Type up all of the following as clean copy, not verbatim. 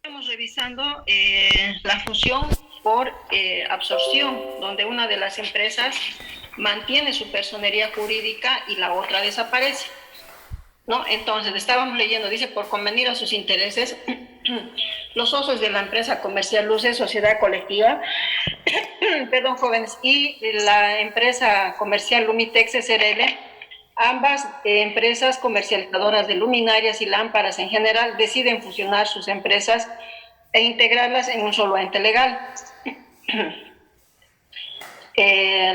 Estamos revisando la fusión por absorción, donde una de las empresas mantiene su personería jurídica y la otra desaparece, ¿no? Entonces, estábamos leyendo, dice, por convenir a sus intereses, los socios de la empresa comercial Luces, sociedad colectiva, perdón, jóvenes, y la empresa comercial Lumitex SRL, ambas empresas comercializadoras de luminarias y lámparas en general, deciden fusionar sus empresas e integrarlas en un solo ente legal.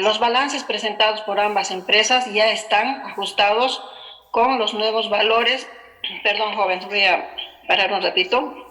Los balances presentados por ambas empresas ya están ajustados con los nuevos valores. Perdón, jóvenes, voy a parar un ratito.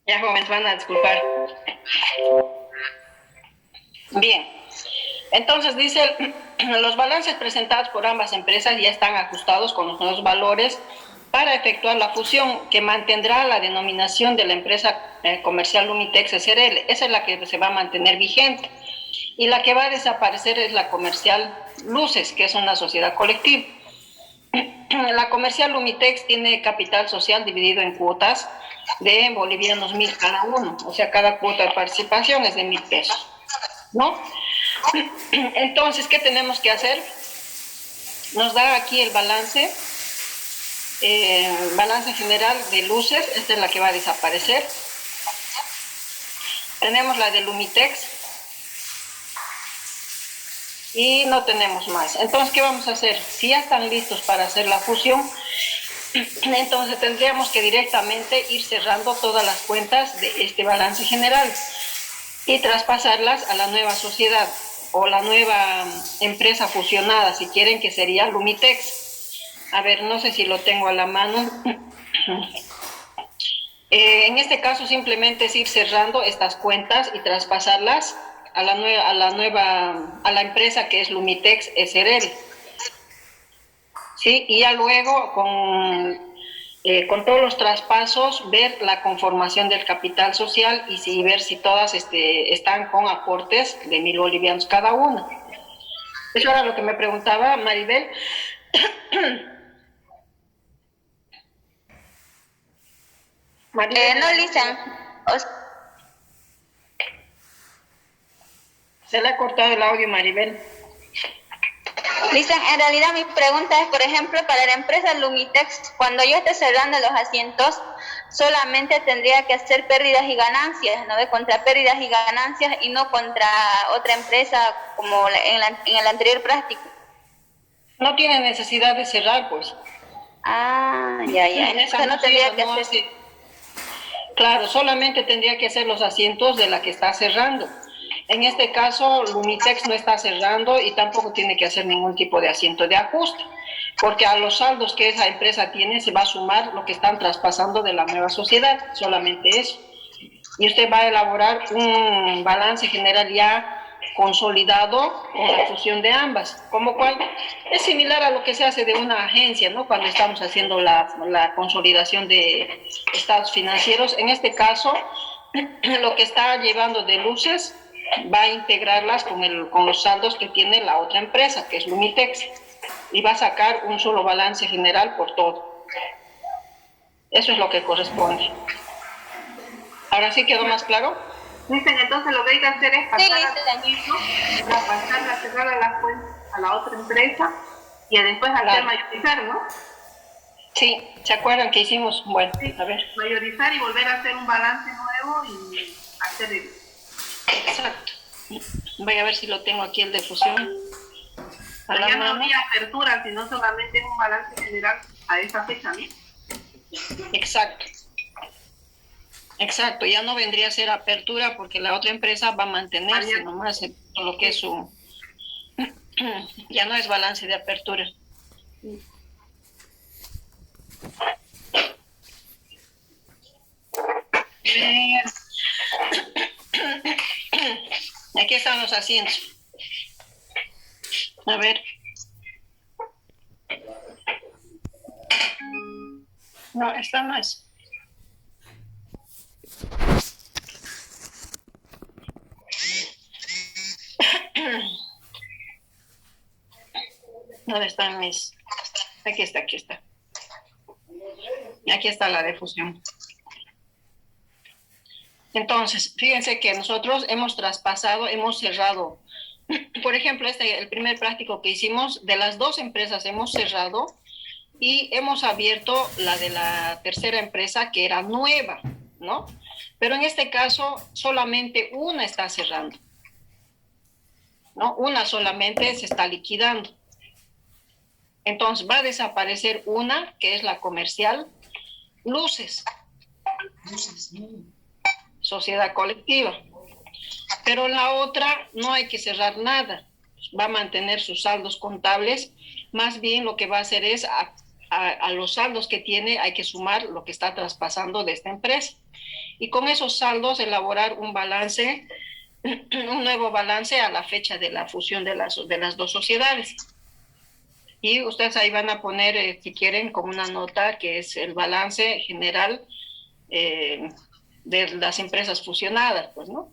Ya, jóvenes, van a disculpar. Bien, entonces dice, los balances presentados por ambas empresas ya están ajustados con los nuevos valores para efectuar la fusión, que mantendrá la denominación de la empresa comercial Lumitex SRL. Esa es la que se va a mantener vigente. Y la que va a desaparecer es la comercial Luces, que es una sociedad colectiva. La comercial Lumitex tiene capital social dividido en cuotas de bolivianos 1.000 cada uno, o sea, cada cuota de participación es de 1.000 pesos, ¿no? Entonces, ¿qué tenemos que hacer? Nos da aquí el balance general de Luces, esta es la que va a desaparecer. Tenemos la de Lumitex y no tenemos más. Entonces, ¿qué vamos a hacer? Si ya están listos para hacer la fusión, entonces tendríamos que directamente ir cerrando todas las cuentas de este balance general y traspasarlas a la nueva sociedad o la nueva empresa fusionada, si quieren, que sería Lumitex. A ver, no sé si lo tengo a la mano. En este caso simplemente es ir cerrando estas cuentas y traspasarlas a la empresa que es Lumitex SRL. ¿Sí? Y ya luego con todos los traspasos ver la conformación del capital social y ver si todas están con aportes de 1.000 bolivianos cada una. Eso era lo que me preguntaba Maribel. No, Lisa. Se le ha cortado el audio, Maribel. Lisa, en realidad mi pregunta es, por ejemplo, para la empresa Lumitex, cuando yo esté cerrando los asientos, solamente tendría que hacer pérdidas y ganancias, ¿no? Contra pérdidas y ganancias y no contra otra empresa como en el anterior práctico. No tiene necesidad de cerrar, pues. Ah, ya. Entonces no tendría que hacer. Claro, solamente tendría que hacer los asientos de la que está cerrando. En este caso, Lumitex no está cerrando y tampoco tiene que hacer ningún tipo de asiento de ajuste, porque a los saldos que esa empresa tiene se va a sumar lo que están traspasando de la nueva sociedad, solamente eso. Y usted va a elaborar un balance general ya consolidado con la fusión de ambas, como cual es similar a lo que se hace de una agencia, ¿no? Cuando estamos haciendo la consolidación de estados financieros. En este caso, lo que está llevando de Luces va a integrarlas con los saldos que tiene la otra empresa, que es Lumitex, y va a sacar un solo balance general por todo. Eso es lo que corresponde. ¿Ahora sí quedó más claro? Dicen, entonces lo que hay que hacer es pasar a cerrar a la cuenta a la otra empresa y después hacer mayorizar, ¿no? Sí, ¿se acuerdan que hicimos? Bueno, sí, a ver. Mayorizar y volver a hacer un balance nuevo y hacer el... Exacto. Voy a ver si lo tengo aquí el de fusión. a Pero la ya no mano. habría apertura, sino solamente es un balance general a esa fecha, ¿no? Exacto. Exacto, ya no vendría a ser apertura porque la otra empresa va a mantenerse nomás en lo que es su... Ya no es balance de apertura. Aquí están los asientos. A ver. No, esta no es. ¿Dónde están mis...? Aquí está, aquí está. Aquí está la difusión. Entonces, fíjense que nosotros hemos traspasado, hemos cerrado. Por ejemplo, el primer práctico que hicimos, de las 2 empresas hemos cerrado y hemos abierto la de la tercera empresa que era nueva, ¿no? Pero en este caso solamente una está cerrando, ¿no? Una solamente se está liquidando. Entonces va a desaparecer una, que es la comercial, Luces, sociedad colectiva. Pero la otra no hay que cerrar nada, va a mantener sus saldos contables, más bien lo que va a hacer es a los saldos que tiene hay que sumar lo que está traspasando de esta empresa. Y con esos saldos elaborar un balance, un nuevo balance a la fecha de la fusión de las 2 sociedades. Y ustedes ahí van a poner, si quieren, como una nota que es el balance general de las empresas fusionadas, pues, ¿no?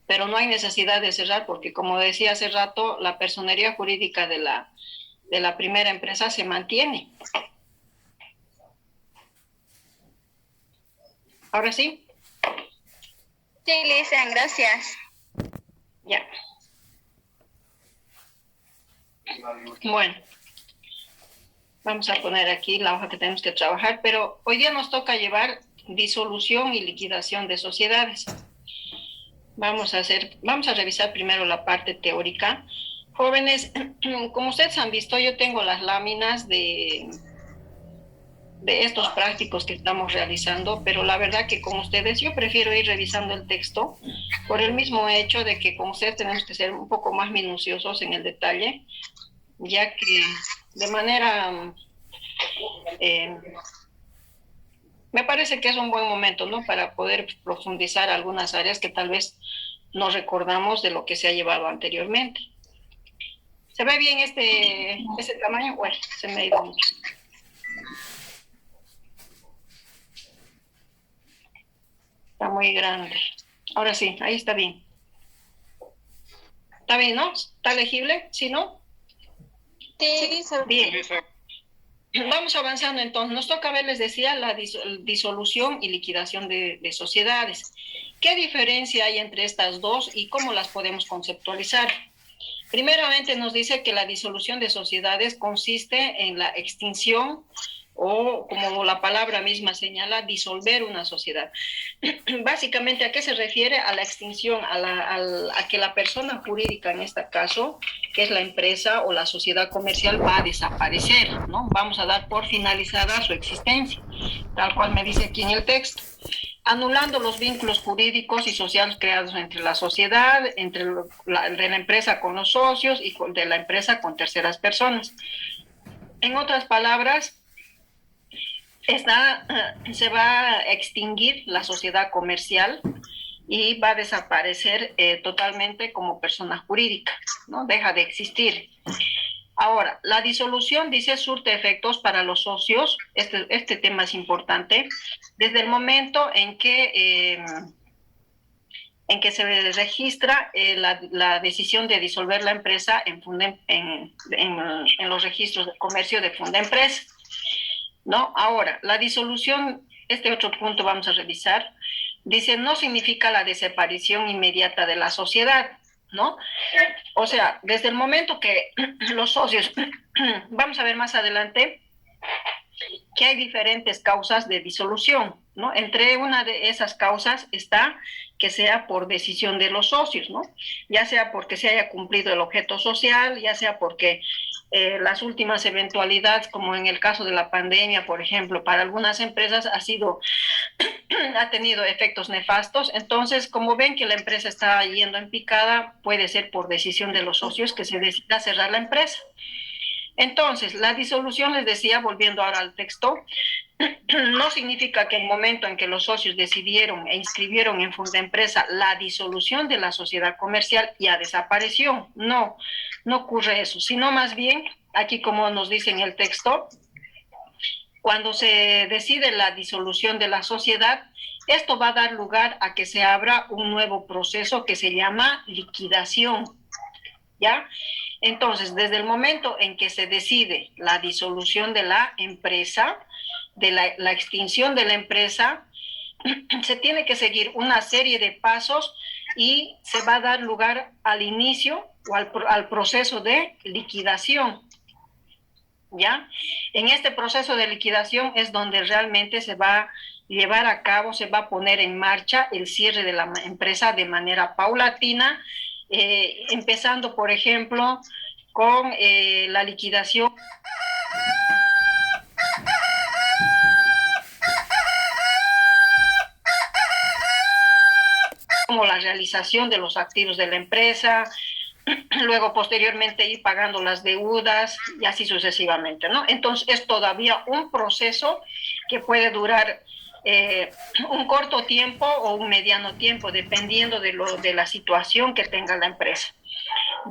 Pero no hay necesidad de cerrar porque, como decía hace rato, la personería jurídica de la primera empresa se mantiene. ¿Ahora sí? Sí, Lisa, gracias. Ya. Bueno, vamos a poner aquí la hoja que tenemos que trabajar, pero hoy día nos toca llevar disolución y liquidación de sociedades. Vamos a revisar primero la parte teórica. Jóvenes, como ustedes han visto, yo tengo las láminas de estos prácticos que estamos realizando, pero la verdad que con ustedes yo prefiero ir revisando el texto por el mismo hecho de que con ustedes tenemos que ser un poco más minuciosos en el detalle, ya que de manera... me parece que es un buen momento, ¿no? Para poder profundizar algunas áreas que tal vez no recordamos de lo que se ha llevado anteriormente. ¿Se ve bien ese tamaño? Bueno, se me ha ido mucho. Está muy grande. Ahora sí, ahí está bien. ¿Está bien, no? ¿Está legible? ¿Sí, no? Sí, bien. Vamos avanzando entonces. Nos toca ver, les decía, la disolución y liquidación de sociedades. ¿Qué diferencia hay entre estas dos y cómo las podemos conceptualizar? Primeramente nos dice que la disolución de sociedades consiste en la extinción o, como la palabra misma señala, disolver una sociedad. Básicamente, ¿a qué se refiere? A la extinción, a que la persona jurídica, en este caso, que es la empresa o la sociedad comercial, va a desaparecer, ¿no? Vamos a dar por finalizada su existencia, tal cual me dice aquí en el texto, anulando los vínculos jurídicos y sociales creados entre la sociedad, entre de la empresa con los socios y de la empresa con terceras personas. En otras palabras, se va a extinguir la sociedad comercial y va a desaparecer totalmente como persona jurídica, ¿no? Deja de existir. Ahora, la disolución, dice, surte efectos para los socios. Este tema es importante. Desde el momento en que se registra la decisión de disolver la empresa en los registros de comercio de Fundempresa, ¿no? Ahora, la disolución, este otro punto vamos a revisar, dice, no significa la desaparición inmediata de la sociedad, ¿no? O sea, desde el momento que los socios, vamos a ver más adelante, que hay diferentes causas de disolución, ¿no? Entre una de esas causas está que sea por decisión de los socios, ¿no? Ya sea porque se haya cumplido el objeto social, ya sea porque las últimas eventualidades, como en el caso de la pandemia, por ejemplo, para algunas empresas ha tenido efectos nefastos. Entonces, como ven que la empresa está yendo en picada, puede ser por decisión de los socios que se decida cerrar la empresa. Entonces, la disolución, les decía, volviendo ahora al texto, no significa que el momento en que los socios decidieron e inscribieron en Fundempresa la disolución de la sociedad comercial ya desapareció. No, no ocurre eso, sino más bien, aquí como nos dice en el texto, cuando se decide la disolución de la sociedad, esto va a dar lugar a que se abra un nuevo proceso que se llama liquidación, ¿ya? Entonces, desde el momento en que se decide la disolución de la empresa, de la extinción de la empresa, se tiene que seguir una serie de pasos y se va a dar lugar al inicio o al proceso de liquidación, ¿ya? En este proceso de liquidación es donde realmente se va a llevar a cabo, se va a poner en marcha el cierre de la empresa de manera paulatina, empezando, por ejemplo, con la liquidación como la realización de los activos de la empresa, luego posteriormente ir pagando las deudas y así sucesivamente, ¿no? Entonces es todavía un proceso que puede durar un corto tiempo o un mediano tiempo, dependiendo de la situación que tenga la empresa.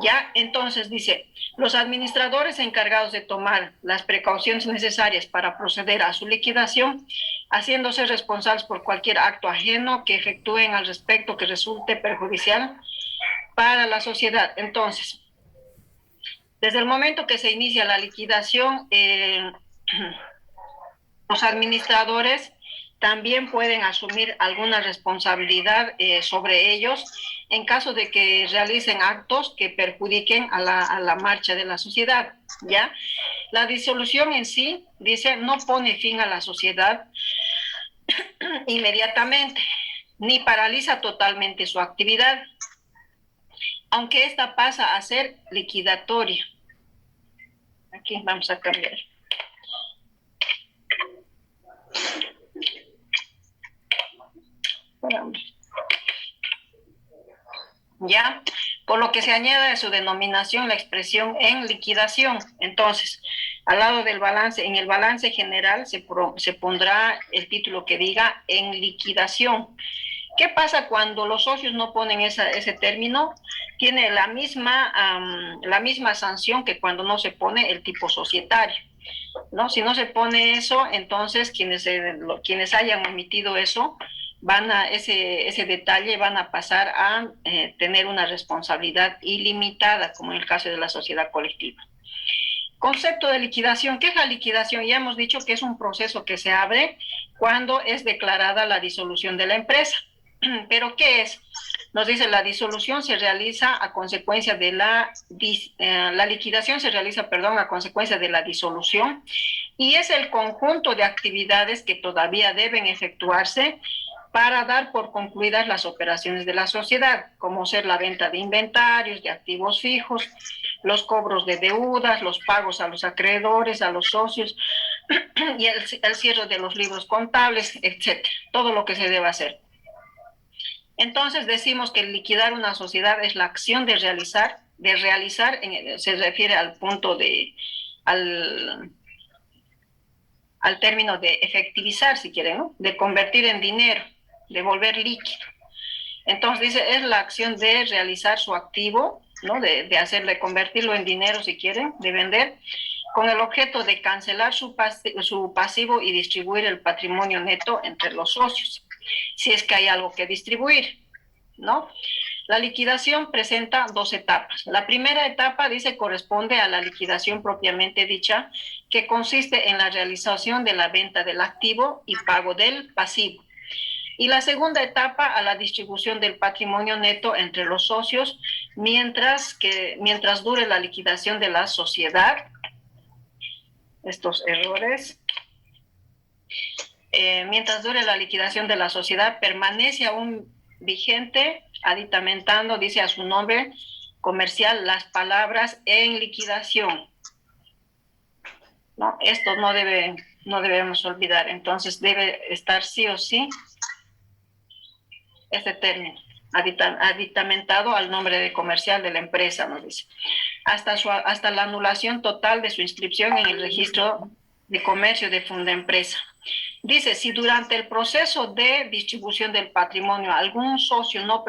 Ya, entonces dice, los administradores encargados de tomar las precauciones necesarias para proceder a su liquidación, haciéndose responsables por cualquier acto ajeno que efectúen al respecto que resulte perjudicial para la sociedad. Entonces, desde el momento que se inicia la liquidación, los administradores también pueden asumir alguna responsabilidad sobre ellos en caso de que realicen actos que perjudiquen a la marcha de la sociedad, ¿ya? La disolución en sí, dice, no pone fin a la sociedad inmediatamente, ni paraliza totalmente su actividad, aunque esta pasa a ser liquidatoria. Aquí vamos a cambiar. ¿Ya? Por lo que se añade a su denominación la expresión en liquidación. Entonces, al lado del balance, en el balance general se pondrá el título que diga en liquidación. ¿Qué pasa cuando los socios no ponen ese término? Tiene la misma sanción que cuando no se pone el tipo societario, ¿no? Si no se pone eso, entonces quienes hayan omitido eso, ese detalle van a pasar a tener una responsabilidad ilimitada, como en el caso de la sociedad colectiva. Concepto de liquidación. ¿Qué es la liquidación? Ya hemos dicho que es un proceso que se abre cuando es declarada la disolución de la empresa. ¿Pero qué es? Nos dice, la disolución se realiza a consecuencia de la liquidación se realiza, perdón, a consecuencia de la disolución, y es el conjunto de actividades que todavía deben efectuarse para dar por concluidas las operaciones de la sociedad, como ser la venta de inventarios, de activos fijos, los cobros de deudas, los pagos a los acreedores, a los socios, y el cierre de los libros contables, etcétera, todo lo que se debe hacer. Entonces decimos que liquidar una sociedad es la acción de realizar, se refiere al punto al término de efectivizar, si quieren, ¿no? De convertir en dinero, de volver líquido. Entonces dice, es la acción de realizar su activo, ¿no? De convertirlo en dinero, si quieren, de vender, con el objeto de cancelar su pasivo y distribuir el patrimonio neto entre los socios, si es que hay algo que distribuir, ¿no? La liquidación presenta dos etapas. La primera etapa, dice, corresponde a la liquidación propiamente dicha, que consiste en la realización de la venta del activo y pago del pasivo. Y la segunda etapa, a la distribución del patrimonio neto entre los socios, mientras dure la liquidación de la sociedad. Estos errores. Mientras dure la liquidación de la sociedad, permanece aún vigente, aditamentando, dice a su nombre comercial, las palabras en liquidación. ¿No? Esto no debemos olvidar. Entonces debe estar sí o sí este término, aditamentado al nombre de comercial de la empresa, nos dice. Hasta la anulación total de su inscripción en el registro de comercio de Fundaempresa. Dice, si durante el proceso de distribución del patrimonio algún socio no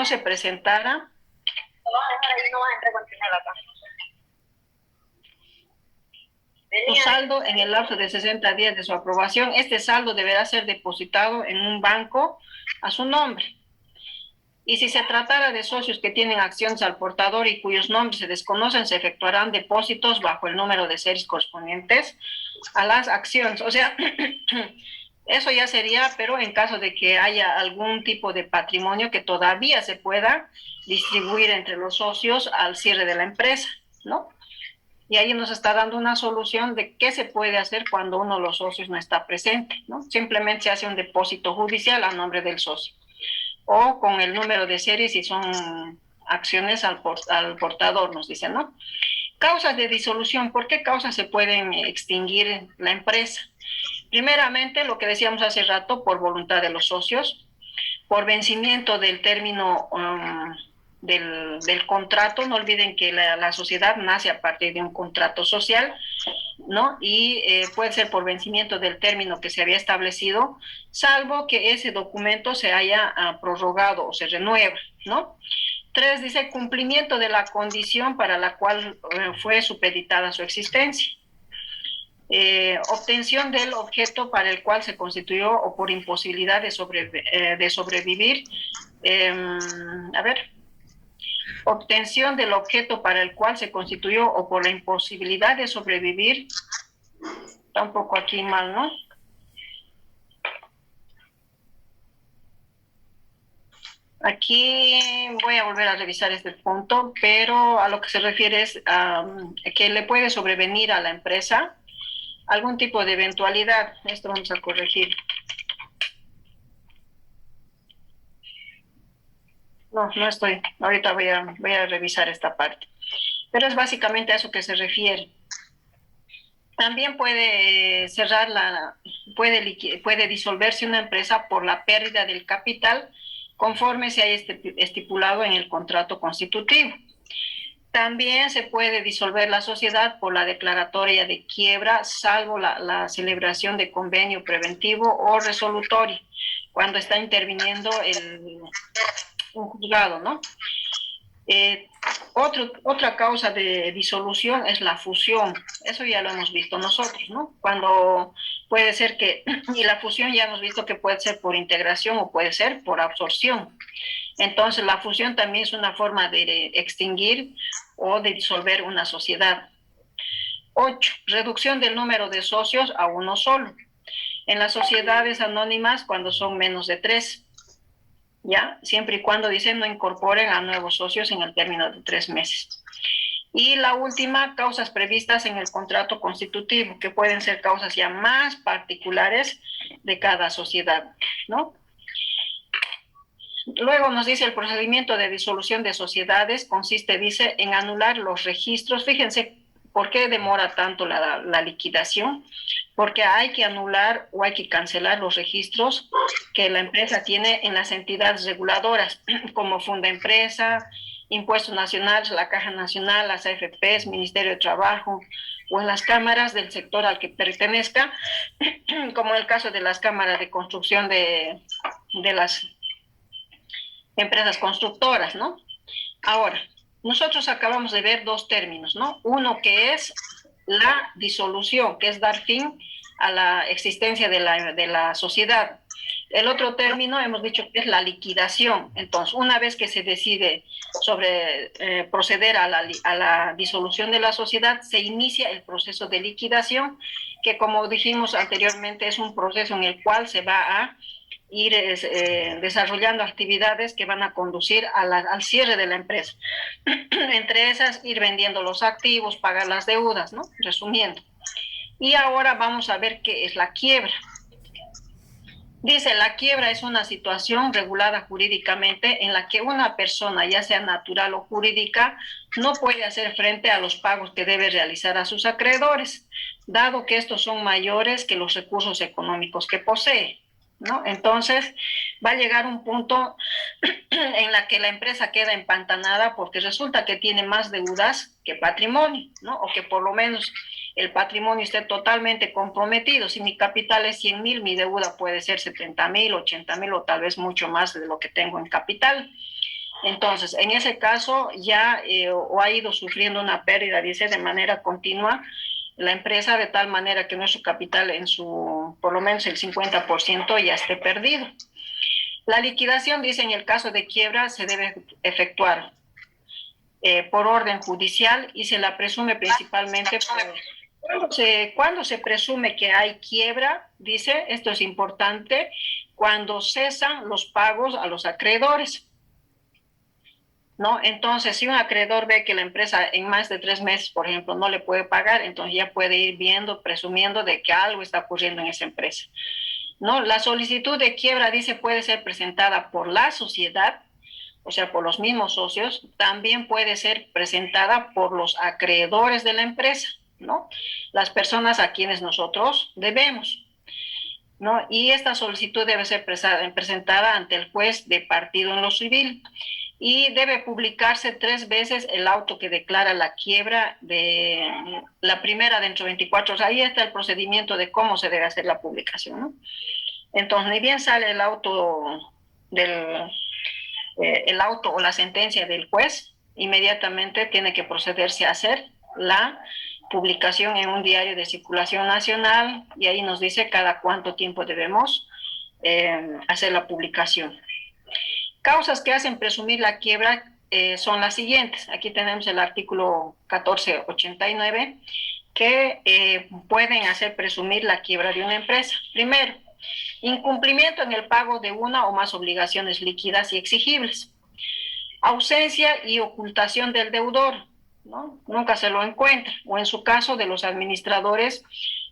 se presentara, su saldo en el lapso de 60 días de su aprobación, este saldo deberá ser depositado en un banco a su nombre. Y si se tratara de socios que tienen acciones al portador y cuyos nombres se desconocen, se efectuarán depósitos bajo el número de series correspondientes a las acciones. O sea, eso ya sería, pero en caso de que haya algún tipo de patrimonio que todavía se pueda distribuir entre los socios al cierre de la empresa, ¿no? Y ahí nos está dando una solución de qué se puede hacer cuando uno de los socios no está presente, ¿no? Simplemente se hace un depósito judicial a nombre del socio o con el número de serie si son acciones al portador, nos dicen, ¿no? Causas de disolución. ¿Por qué causas se pueden extinguir la empresa? Primeramente, lo que decíamos hace rato, por voluntad de los socios, por vencimiento del término del contrato. No olviden que la sociedad nace a partir de un contrato social, ¿no? Y puede ser por vencimiento del término que se había establecido, salvo que ese documento se haya prorrogado o se renueva, ¿no? 3, dice cumplimiento de la condición para la cual fue supeditada su existencia. Obtención del objeto para el cual se constituyó o por imposibilidad de sobrevivir. Obtención del objeto para el cual se constituyó o por la imposibilidad de sobrevivir. Está un poco aquí mal, ¿no? Aquí voy a volver a revisar este punto, pero a lo que se refiere es que le puede sobrevenir a la empresa algún tipo de eventualidad. Esto vamos a corregir. No estoy. Ahorita voy a revisar esta parte. Pero es básicamente a eso que se refiere. También puede puede disolverse una empresa por la pérdida del capital conforme se haya estipulado en el contrato constitutivo. También se puede disolver la sociedad por la declaratoria de quiebra, salvo la celebración de convenio preventivo o resolutorio, cuando está interviniendo un juzgado, ¿no? Otra causa de disolución es la fusión. Eso ya lo hemos visto nosotros, ¿no? Cuando puede ser y la fusión ya hemos visto que puede ser por integración o puede ser por absorción. Entonces, la fusión también es una forma de extinguir o de disolver una sociedad. 8, reducción del número de socios a uno solo. En las sociedades anónimas, cuando son menos de 3, ¿ya? Siempre y cuando, dicen, no incorporen a nuevos socios en el término de 3 meses. Y la última, causas previstas en el contrato constitutivo, que pueden ser causas ya más particulares de cada sociedad, ¿no? Luego nos dice el procedimiento de disolución de sociedades consiste, dice, en anular los registros. Fíjense por qué demora tanto la liquidación, porque hay que anular o hay que cancelar los registros que la empresa tiene en las entidades reguladoras, como Fundaempresa, Impuestos Nacionales, la Caja Nacional, las AFPs, Ministerio de Trabajo, o en las cámaras del sector al que pertenezca, como en el caso de las cámaras de construcción de las empresas constructoras, ¿no? Ahora, nosotros acabamos de ver 2 términos, ¿no? Uno que es la disolución, que es dar fin a la existencia de la sociedad. El otro término hemos dicho que es la liquidación. Entonces, una vez que se decide sobre proceder a la disolución de la sociedad, se inicia el proceso de liquidación, que como dijimos anteriormente es un proceso en el cual se va a ir desarrollando actividades que van a conducir al cierre de la empresa. Entre esas, ir vendiendo los activos, pagar las deudas, ¿no? Resumiendo. Y ahora vamos a ver qué es la quiebra. Dice, la quiebra es una situación regulada jurídicamente en la que una persona, ya sea natural o jurídica, no puede hacer frente a los pagos que debe realizar a sus acreedores, dado que estos son mayores que los recursos económicos que posee, ¿no? Entonces, va a llegar un punto en la que la empresa queda empantanada porque resulta que tiene más deudas que patrimonio, ¿no? O que por lo menos el patrimonio esté totalmente comprometido. Si mi capital es 100.000, mi deuda puede ser 70.000, 80.000 o tal vez mucho más de lo que tengo en capital. Entonces, en ese caso ya o ha ido sufriendo una pérdida, dice, de manera continua la empresa, de tal manera que nuestro capital en su, por lo menos el 50% ya esté perdido. La liquidación, dice, en el caso de quiebra se debe efectuar por orden judicial y se la presume principalmente cuando se presume que hay quiebra, dice, esto es importante, cuando cesan los pagos a los acreedores, ¿no? Entonces, si un acreedor ve que la empresa en más de 3 meses, por ejemplo, no le puede pagar, entonces ya puede ir viendo, presumiendo de que algo está ocurriendo en esa empresa, ¿no? La solicitud de quiebra, dice, puede ser presentada por la sociedad, o sea, por los mismos socios, también puede ser presentada por los acreedores de la empresa, ¿no? Las personas a quienes nosotros debemos, ¿no? Y esta solicitud debe ser presentada ante el juez de partido en lo civil y debe publicarse 3 veces el auto que declara la quiebra, de la primera dentro de 24 horas. Ahí está el procedimiento de cómo se debe hacer la publicación, ¿no? Entonces, ni bien sale el auto el auto o la sentencia del juez, inmediatamente tiene que procederse a hacer la publicación en un diario de circulación nacional y ahí nos dice cada cuánto tiempo debemos hacer la publicación. Causas que hacen presumir la quiebra son las siguientes. Aquí tenemos el artículo 1489 que pueden hacer presumir la quiebra de una empresa. Primero, incumplimiento en el pago de una o más obligaciones líquidas y exigibles. Ausencia y ocultación del deudor, ¿no? Nunca se lo encuentra. O en su caso, de los administradores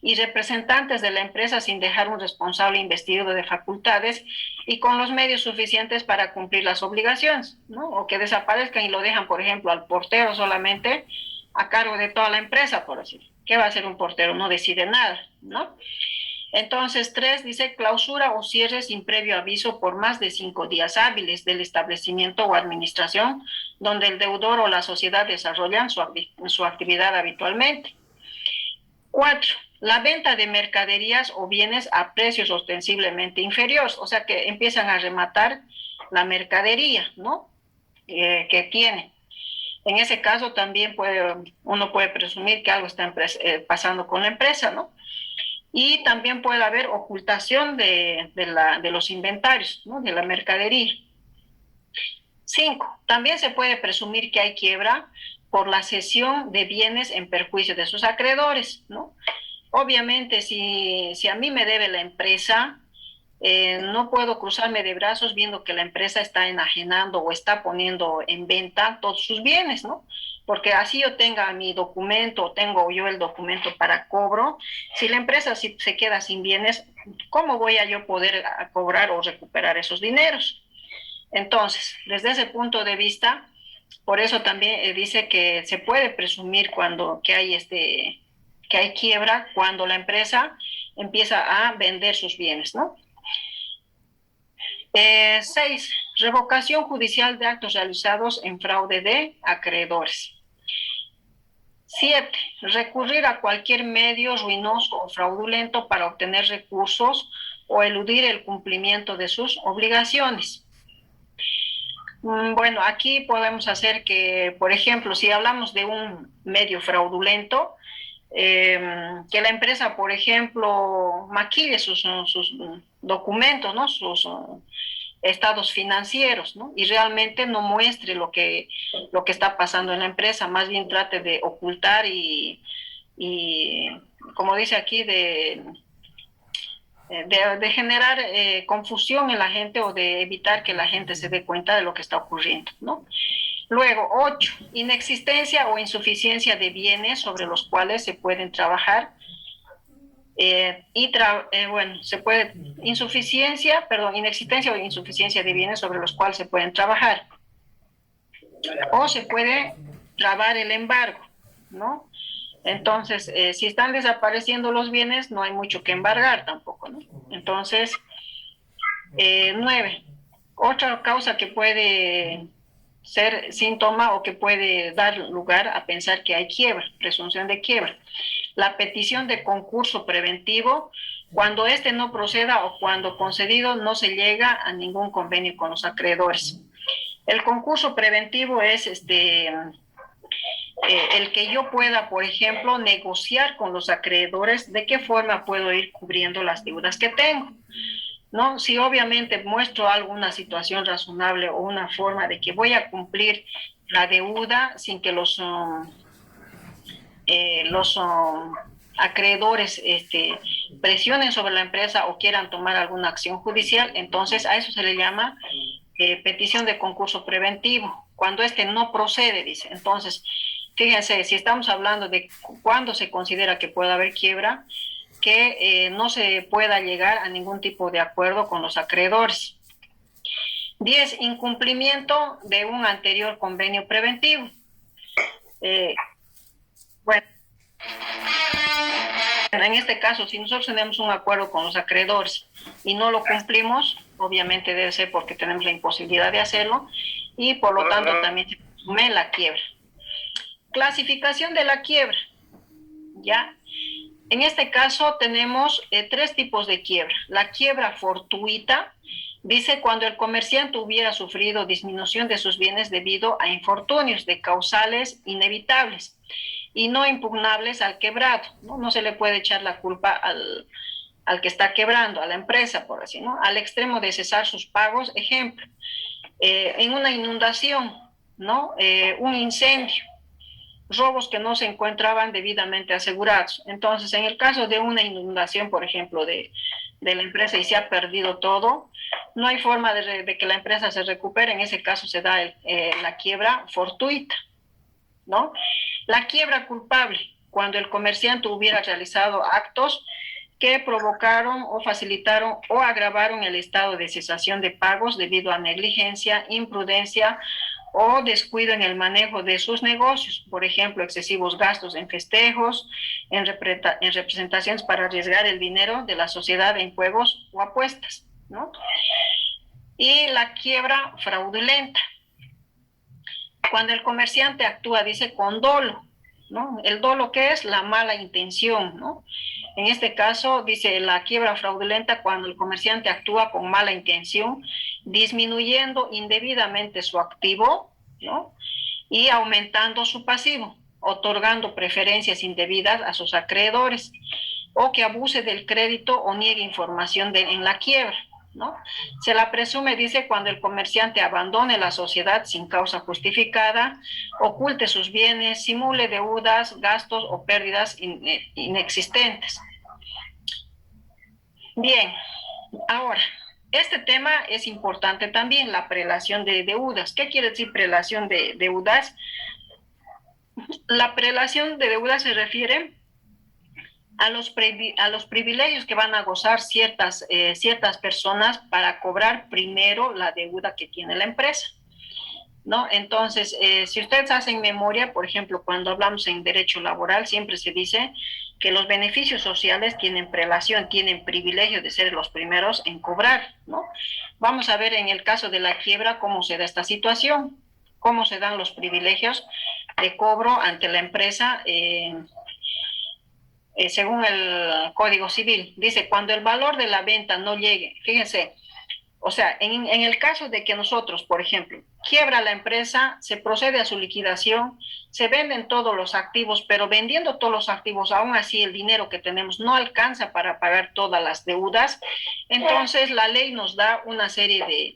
y representantes de la empresa sin dejar un responsable investido de facultades y con los medios suficientes para cumplir las obligaciones, ¿no? O que desaparezcan y lo dejan, por ejemplo, al portero solamente a cargo de toda la empresa, por así. ¿Qué va a hacer un portero? No decide nada, ¿no? Entonces, 3, dice clausura o cierre sin previo aviso por más de 5 días hábiles del establecimiento o administración donde el deudor o la sociedad desarrollan su actividad habitualmente. 4, la venta de mercaderías o bienes a precios ostensiblemente inferiores, o sea que empiezan a rematar la mercadería, ¿no? Que tiene. En ese caso también uno puede presumir que algo está pasando con la empresa, ¿no? Y también puede haber ocultación de los inventarios, ¿no? De la mercadería. 5, también se puede presumir que hay quiebra por la cesión de bienes en perjuicio de sus acreedores, ¿no? Obviamente, si a mí me debe la empresa, no puedo cruzarme de brazos viendo que la empresa está enajenando o está poniendo en venta todos sus bienes, ¿no? Porque así yo tenga mi documento, tengo yo el documento para cobro, si la empresa se queda sin bienes, ¿cómo voy a yo poder cobrar o recuperar esos dineros? Entonces, desde ese punto de vista, por eso también dice que se puede presumir que hay quiebra cuando la empresa empieza a vender sus bienes, ¿no? 6, revocación judicial de actos realizados en fraude de acreedores. 7, recurrir a cualquier medio ruinoso o fraudulento para obtener recursos o eludir el cumplimiento de sus obligaciones. Bueno, aquí podemos hacer que, por ejemplo, si hablamos de un medio fraudulento, que la empresa, por ejemplo, maquille sus documentos, ¿no? Sus estados financieros, ¿no? Y realmente no muestre lo que está pasando en la empresa, más bien trate de ocultar y como dice aquí, de generar confusión en la gente o de evitar que la gente se dé cuenta de lo que está ocurriendo, ¿no? Luego, 8, inexistencia o insuficiencia de bienes sobre los cuales se pueden trabajar bueno, se puede, inexistencia o insuficiencia de bienes sobre los cuales se pueden trabajar. O se puede trabar el embargo, ¿no? Entonces, si están desapareciendo los bienes, no hay mucho que embargar tampoco, ¿no? Entonces, 9. Otra causa que puede ser síntoma o que puede dar lugar a pensar que hay quiebra, presunción de quiebra. La petición de concurso preventivo, cuando éste no proceda o cuando concedido no se llega a ningún convenio con los acreedores. El concurso preventivo es el que yo pueda, por ejemplo, negociar con los acreedores de qué forma puedo ir cubriendo las deudas que tengo, ¿no? Si obviamente muestro alguna situación razonable o una forma de que voy a cumplir la deuda sin que los acreedores presionen sobre la empresa o quieran tomar alguna acción judicial, entonces a eso se le llama petición de concurso preventivo, cuando no procede, dice. Entonces, fíjense, si estamos hablando de cuándo se considera que puede haber quiebra, que no se pueda llegar a ningún tipo de acuerdo con los acreedores. 10. Incumplimiento de un anterior convenio preventivo. Bueno, en este caso, si nosotros tenemos un acuerdo con los acreedores y no lo cumplimos, obviamente debe ser porque tenemos la imposibilidad de hacerlo y por lo tanto también se presume la quiebra. Clasificación de la quiebra. ¿Ya? En este caso tenemos 3 tipos de quiebra. La quiebra fortuita, dice cuando el comerciante hubiera sufrido disminución de sus bienes debido a infortunios de causales inevitables y no impugnables al quebrado, ¿no? No se le puede echar la culpa al que está quebrando, a la empresa, por así, ¿no? Al extremo de cesar sus pagos, ejemplo, en una inundación, ¿no? Un incendio, robos que no se encontraban debidamente asegurados. Entonces, en el caso de una inundación, por ejemplo, de la empresa y se ha perdido todo, no hay forma de que la empresa se recupere. En ese caso se da la quiebra fortuita, ¿no? La quiebra culpable, cuando el comerciante hubiera realizado actos que provocaron o facilitaron o agravaron el estado de cesación de pagos debido a negligencia, imprudencia o descuido en el manejo de sus negocios, por ejemplo, excesivos gastos en festejos, en representaciones para arriesgar el dinero de la sociedad en juegos o apuestas, ¿no? Y la quiebra fraudulenta, cuando el comerciante actúa, dice, con dolo, ¿no? El dolo, ¿qué es? La mala intención, ¿no? En este caso, dice, la quiebra fraudulenta cuando el comerciante actúa con mala intención, disminuyendo indebidamente su activo, ¿no? Y aumentando su pasivo, otorgando preferencias indebidas a sus acreedores, o que abuse del crédito o niegue información en la quiebra, ¿no? Se la presume, dice, cuando el comerciante abandone la sociedad sin causa justificada, oculte sus bienes, simule deudas, gastos o pérdidas inexistentes. Bien, ahora, este tema es importante también, la prelación de deudas. ¿Qué quiere decir prelación de deudas? La prelación de deudas se refiere a los privilegios que van a gozar ciertas personas para cobrar primero la deuda que tiene la empresa, ¿no? Entonces, si ustedes hacen memoria, por ejemplo, cuando hablamos en derecho laboral, siempre se dice que los beneficios sociales tienen prelación, tienen privilegio de ser los primeros en cobrar, ¿no? Vamos a ver en el caso de la quiebra cómo se da esta situación, cómo se dan los privilegios de cobro ante la empresa según el Código Civil. Dice, cuando el valor de la venta no llegue, fíjense, o sea, en el caso de que nosotros, por ejemplo, quiebra la empresa, se procede a su liquidación, se venden todos los activos, pero vendiendo todos los activos, aún así el dinero que tenemos no alcanza para pagar todas las deudas, entonces la ley nos da una serie de,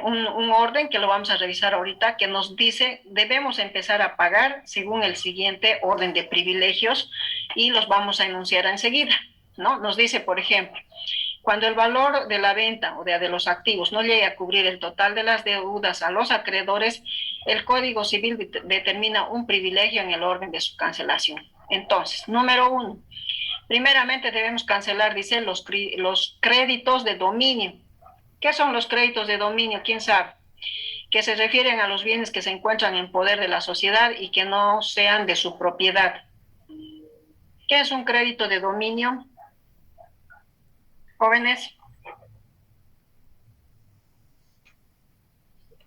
un orden que lo vamos a revisar ahorita, que nos dice debemos empezar a pagar según el siguiente orden de privilegios y los vamos a enunciar enseguida, ¿no? Nos dice, por ejemplo, cuando el valor de la venta o de los activos no llegue a cubrir el total de las deudas a los acreedores, el Código Civil determina un privilegio en el orden de su cancelación. Entonces, número 1, Primeramente debemos cancelar, dice, los créditos de dominio. ¿Qué son los créditos de dominio? ¿Quién sabe? Que se refieren a los bienes que se encuentran en poder de la sociedad y que no sean de su propiedad. ¿Qué es un crédito de dominio? Jóvenes.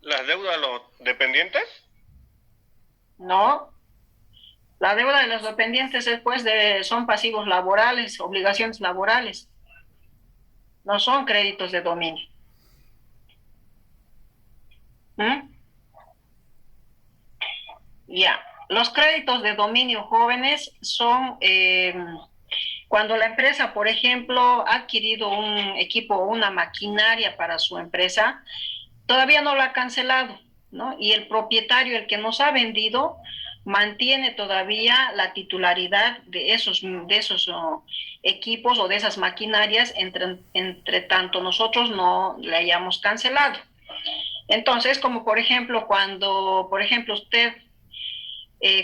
¿Las deudas de los dependientes? No. La deuda de los dependientes son pasivos laborales, obligaciones laborales. No son créditos de dominio. Ya. Los créditos de dominio, jóvenes, son cuando la empresa, por ejemplo, ha adquirido un equipo o una maquinaria para su empresa, todavía no lo ha cancelado, ¿no? Y el propietario, el que nos ha vendido, mantiene todavía la titularidad de esos equipos o de esas maquinarias, entre tanto nosotros no le hayamos cancelado. Entonces, como por ejemplo, cuando, por ejemplo, usted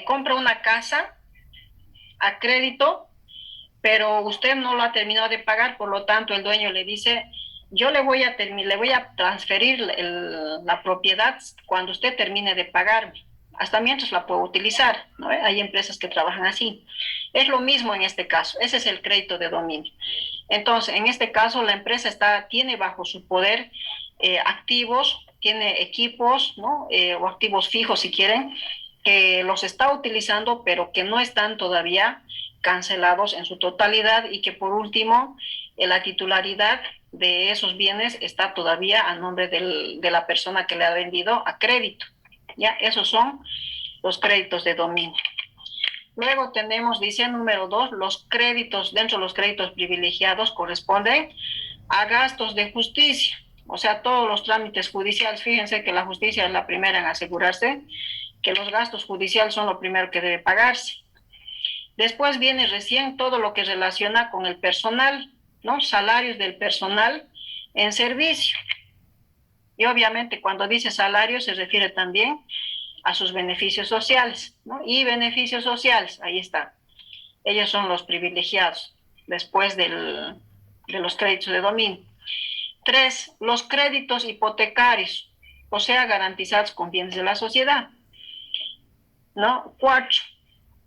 compra una casa a crédito, pero usted no lo ha terminado de pagar, por lo tanto el dueño le dice, yo le voy a transferir la propiedad cuando usted termine de pagarme. Hasta mientras la puedo utilizar, ¿no? Hay empresas que trabajan así. Es lo mismo en este caso, ese es el crédito de dominio. Entonces, en este caso, la empresa tiene bajo su poder activos, tiene equipos, ¿no? O activos fijos, si quieren, que los está utilizando, pero que no están todavía cancelados en su totalidad y que por último, la titularidad de esos bienes está todavía a nombre de la persona que le ha vendido a crédito. Ya, esos son los créditos de dominio. Luego tenemos, dice número 2, los créditos, dentro de los créditos privilegiados corresponden a gastos de justicia, o sea, todos los trámites judiciales. Fíjense que la justicia es la primera en asegurarse que los gastos judiciales son lo primero que debe pagarse. Después viene recién todo lo que relaciona con el personal, ¿no? Salarios del personal en servicio. Y obviamente cuando dice salario se refiere también a sus beneficios sociales, ¿no? Y beneficios sociales, ahí está. Ellos son los privilegiados después de los créditos de dominio. 3, los créditos hipotecarios, o sea, garantizados con bienes de la sociedad, ¿no? 4,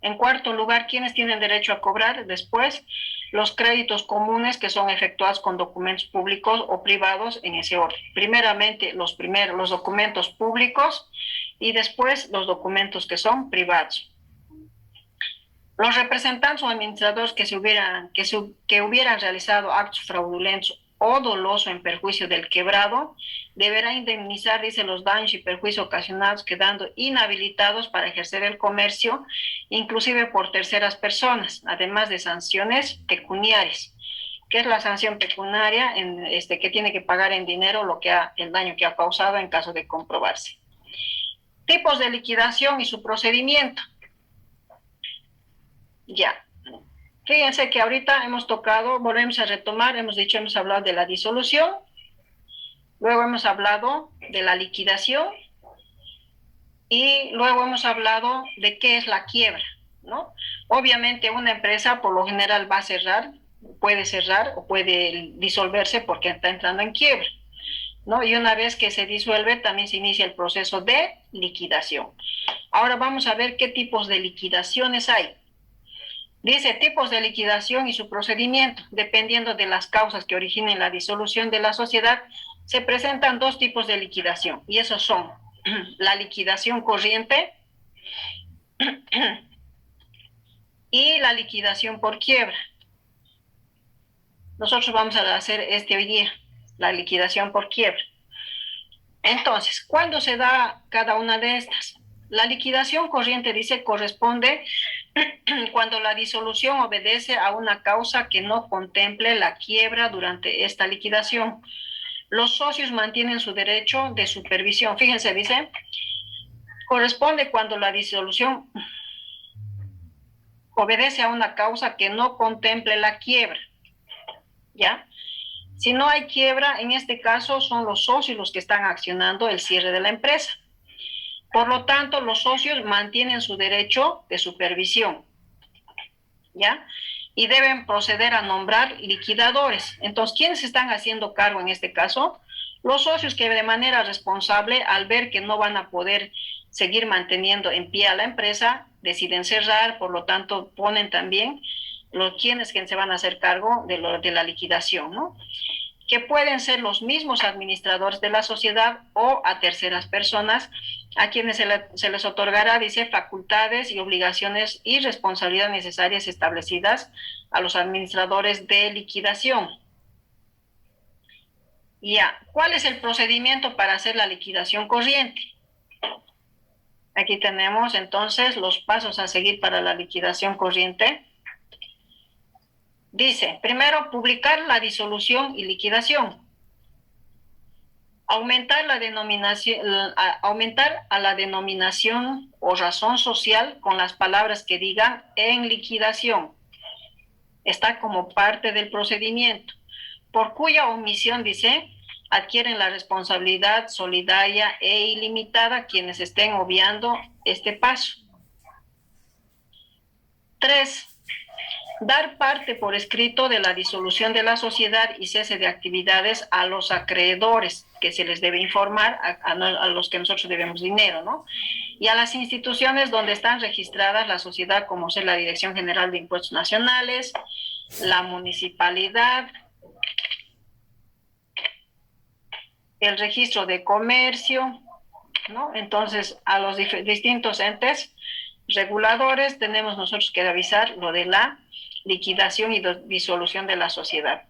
en cuarto lugar, ¿quiénes tienen derecho a cobrar? Después, los créditos comunes que son efectuados con documentos públicos o privados en ese orden. Primeramente, los documentos públicos y después los documentos que son privados. Los representantes o administradores que hubieran realizado actos fraudulentos o dolosos en perjuicio del quebrado deberán indemnizar, dice, los daños y perjuicios ocasionados, quedando inhabilitados para ejercer el comercio, inclusive por terceras personas, además de sanciones pecuniarias. ¿Qué es la sanción pecuniaria? Que tiene que pagar en dinero el daño que ha causado en caso de comprobarse. Tipos de liquidación y su procedimiento. Ya. Fíjense que ahorita volvemos a retomar, hemos hablado de la disolución, luego hemos hablado de la liquidación y luego hemos hablado de qué es la quiebra, ¿no? Obviamente una empresa por lo general va a cerrar, puede cerrar o puede disolverse porque está entrando en quiebra, ¿no? Y una vez que se disuelve también se inicia el proceso de liquidación. Ahora vamos a ver qué tipos de liquidaciones hay. Dice tipos de liquidación y su procedimiento. Dependiendo de las causas que originen la disolución de la sociedad, se presentan 2 tipos de liquidación. Y esos son la liquidación corriente y la liquidación por quiebra. Nosotros vamos a hacer hoy día, la liquidación por quiebra. Entonces, ¿cuándo se da cada una de estas? La liquidación corriente, dice, corresponde cuando la disolución obedece a una causa que no contemple la quiebra durante esta liquidación. Los socios mantienen su derecho de supervisión. Fíjense, dice, corresponde cuando la disolución obedece a una causa que no contemple la quiebra. ¿Ya? Si no hay quiebra, en este caso son los socios los que están accionando el cierre de la empresa. Por lo tanto, los socios mantienen su derecho de supervisión, ¿ya? y deben proceder a nombrar liquidadores. Entonces, ¿quiénes están haciendo cargo en este caso? Los socios que de manera responsable, al ver que no van a poder seguir manteniendo en pie a la empresa, deciden cerrar, por lo tanto, ponen también quienes que se van a hacer cargo de la liquidación, ¿no? Que pueden ser los mismos administradores de la sociedad o a terceras personas a quienes se les otorgará, dice, facultades y obligaciones y responsabilidades necesarias establecidas a los administradores de liquidación. Ya, ¿cuál es el procedimiento para hacer la liquidación corriente? Aquí tenemos entonces los pasos a seguir para la liquidación corriente. Dice, primero, publicar la disolución y liquidación. Aumentar a la denominación o razón social con las palabras que digan en liquidación. Está como parte del procedimiento, por cuya omisión, dice, adquieren la responsabilidad solidaria e ilimitada quienes estén obviando este paso. 3. Dar parte por escrito de la disolución de la sociedad y cese de actividades a los acreedores, que se les debe informar a los que nosotros debemos dinero, ¿no? Y a las instituciones donde están registradas la sociedad, como es la Dirección General de Impuestos Nacionales, la municipalidad, el registro de comercio, ¿no? Entonces, a los distintos entes reguladores tenemos nosotros que avisar lo de la liquidación y disolución de la sociedad.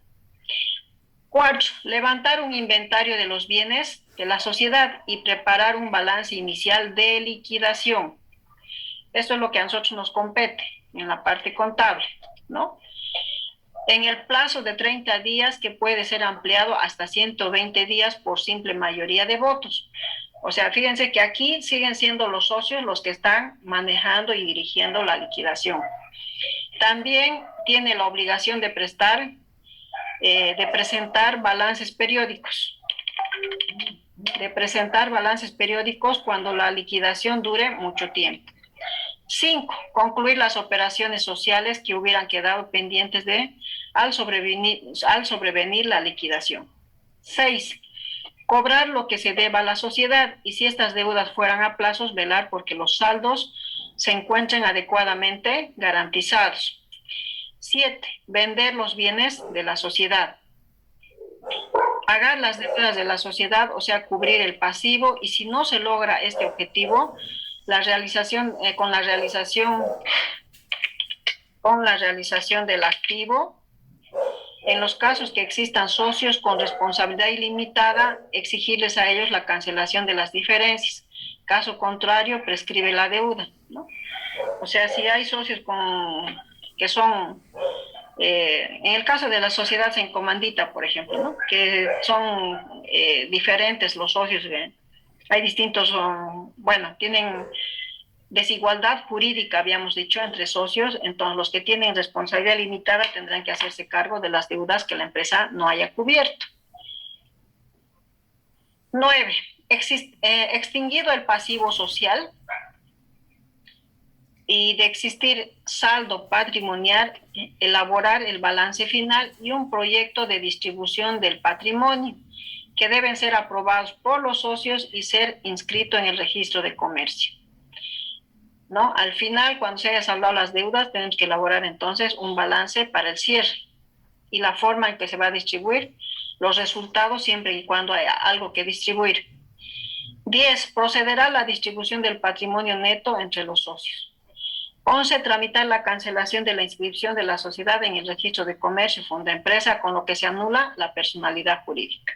4. Levantar un inventario de los bienes de la sociedad y preparar un balance inicial de liquidación. Esto es lo que a nosotros nos compete en la parte contable, ¿no? En el plazo de 30 días, que puede ser ampliado hasta 120 días por simple mayoría de votos. O sea, fíjense que aquí siguen siendo los socios los que están manejando y dirigiendo la liquidación. También tiene la obligación de presentar balances periódicos. De presentar balances periódicos cuando la liquidación dure mucho tiempo. 5. Concluir las operaciones sociales que hubieran quedado pendientes al sobrevenir la liquidación. 6. Cobrar lo que se deba a la sociedad y si estas deudas fueran a plazos, velar porque los saldos se encuentren adecuadamente garantizados. 7. Vender los bienes de la sociedad. Pagar las deudas de la sociedad, o sea, cubrir el pasivo, y si no se logra este objetivo, con la realización del activo, en los casos que existan socios con responsabilidad ilimitada, exigirles a ellos la cancelación de las diferencias. Caso contrario, prescribe la deuda, ¿no? O sea, si hay socios que son, en el caso de la sociedad en comandita, por ejemplo, ¿no? Que son diferentes los socios, hay distintos, tienen desigualdad jurídica, habíamos dicho, entre socios. Entonces los que tienen responsabilidad limitada tendrán que hacerse cargo de las deudas que la empresa no haya cubierto. 9. Extinguido el pasivo social y de existir saldo patrimonial, elaborar el balance final y un proyecto de distribución del patrimonio que deben ser aprobados por los socios y ser inscrito en el registro de comercio, ¿no? Al final, cuando se haya saldado las deudas, tenemos que elaborar entonces un balance para el cierre y la forma en que se va a distribuir los resultados siempre y cuando haya algo que distribuir. 10. Procederá a la distribución del patrimonio neto entre los socios. 11. Tramitar la cancelación de la inscripción de la sociedad en el registro de comercio y fondo de empresa, con lo que se anula la personalidad jurídica.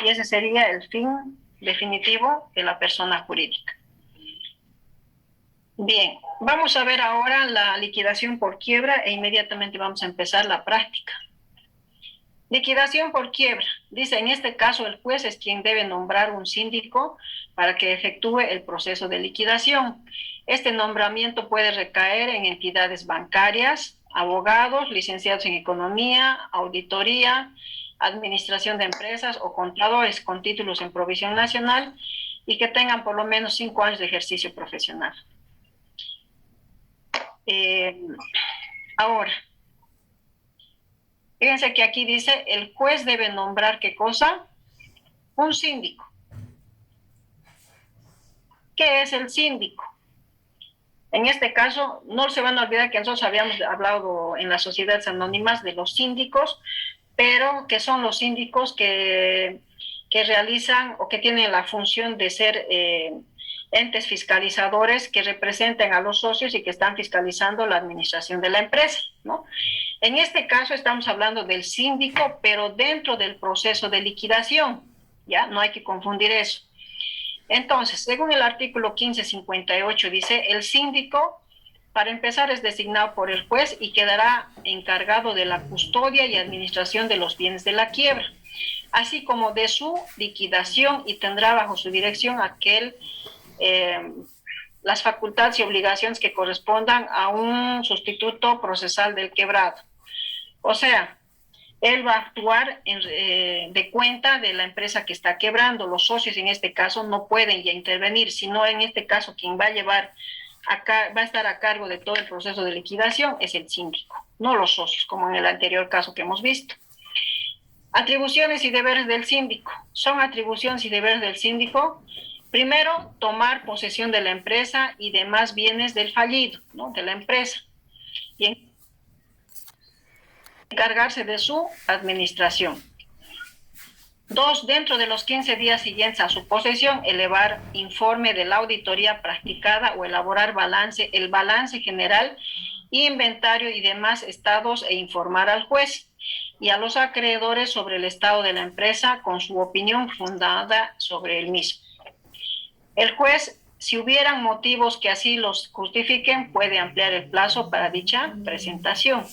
Y ese sería el fin definitivo de la persona jurídica. Bien, vamos a ver ahora la liquidación por quiebra e inmediatamente vamos a empezar la práctica. Liquidación por quiebra. Dice, en este caso el juez es quien debe nombrar un síndico para que efectúe el proceso de liquidación. Este nombramiento puede recaer en entidades bancarias, abogados, licenciados en economía, auditoría, administración de empresas o contadores con títulos en provisión nacional y que tengan por lo menos 5 años de ejercicio profesional. Ahora, Fíjense que aquí dice, el juez debe nombrar, ¿qué cosa? Un síndico. ¿Qué es el síndico? En este caso, no se van a olvidar que nosotros habíamos hablado en las sociedades anónimas de los síndicos, pero que son los síndicos que realizan o que tienen la función de ser entes fiscalizadores que representan a los socios y que están fiscalizando la administración de la empresa, ¿no? En este caso estamos hablando del síndico, pero dentro del proceso de liquidación, ¿ya? No hay que confundir eso. Entonces, según el artículo 1558 dice, el síndico, para empezar, es designado por el juez y quedará encargado de la custodia y administración de los bienes de la quiebra, así como de su liquidación, y tendrá bajo su dirección las facultades y obligaciones que correspondan a un sustituto procesal del quebrado. O sea, él va a actuar de cuenta de la empresa que está quebrando. Los socios en este caso no pueden ya intervenir, sino en este caso quien va a estar a cargo de todo el proceso de liquidación es el síndico, no los socios, como en el anterior caso que hemos visto. Atribuciones y deberes del síndico. Son atribuciones y deberes del síndico. Primero, tomar posesión de la empresa y demás bienes del fallido, ¿no? De la empresa. Y encargarse de su administración. 2, dentro de los 15 días siguientes a su posesión, elevar informe de la auditoría practicada o elaborar el balance general, inventario y demás estados e informar al juez y a los acreedores sobre el estado de la empresa con su opinión fundada sobre el mismo. El juez, si hubieran motivos que así los justifiquen, puede ampliar el plazo para dicha presentación.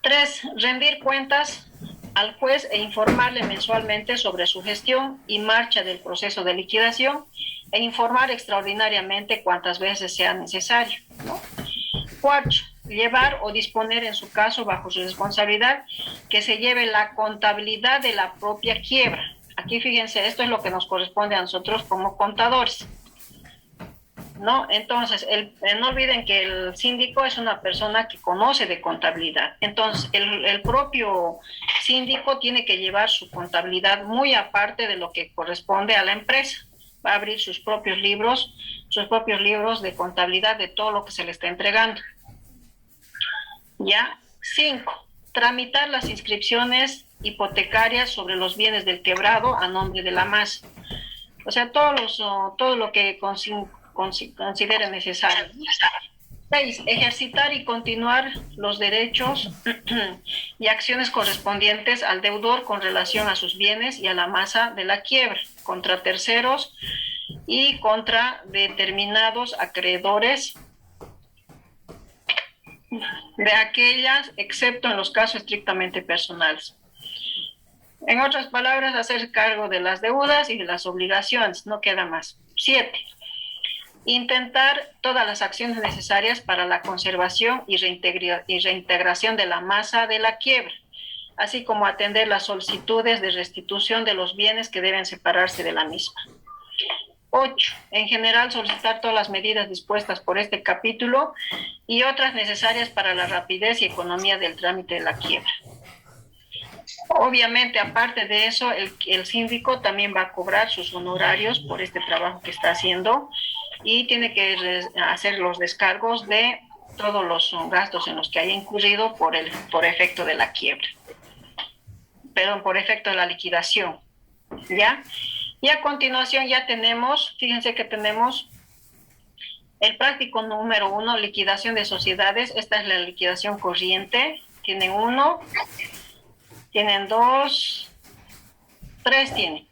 3, rendir cuentas al juez e informarle mensualmente sobre su gestión y marcha del proceso de liquidación e informar extraordinariamente cuantas veces sea necesario, ¿no? 4, llevar o disponer en su caso bajo su responsabilidad que se lleve la contabilidad de la propia quiebra. Aquí fíjense, esto es lo que nos corresponde a nosotros como contadores, ¿no? Entonces, no olviden que el síndico es una persona que conoce de contabilidad. Entonces, el propio síndico tiene que llevar su contabilidad muy aparte de lo que corresponde a la empresa. Va a abrir sus propios libros de contabilidad de todo lo que se le está entregando. ¿Ya? 5, tramitar las inscripciones hipotecarias sobre los bienes del quebrado a nombre de la masa. O sea, todo lo que considere necesario. 6, ejercitar y continuar los derechos y acciones correspondientes al deudor con relación a sus bienes y a la masa de la quiebra, contra terceros y contra determinados acreedores de aquellas, excepto en los casos estrictamente personales. En otras palabras, hacer cargo de las deudas y de las obligaciones, no queda más. 7, intentar todas las acciones necesarias para la conservación y reintegración de la masa de la quiebra, así como atender las solicitudes de restitución de los bienes que deben separarse de la misma. 8, en general solicitar todas las medidas dispuestas por este capítulo y otras necesarias para la rapidez y economía del trámite de la quiebra. Obviamente, aparte de eso, el síndico también va a cobrar sus honorarios por este trabajo que está haciendo y tiene que hacer los descargos de todos los gastos en los que haya incurrido por efecto de la quiebra. Perdón, por efecto de la liquidación, ¿ya? Y a continuación ya tenemos, fíjense que tenemos el práctico número 1, liquidación de sociedades. Esta es la liquidación corriente. Tienen 1, tienen 2, 3 tienen.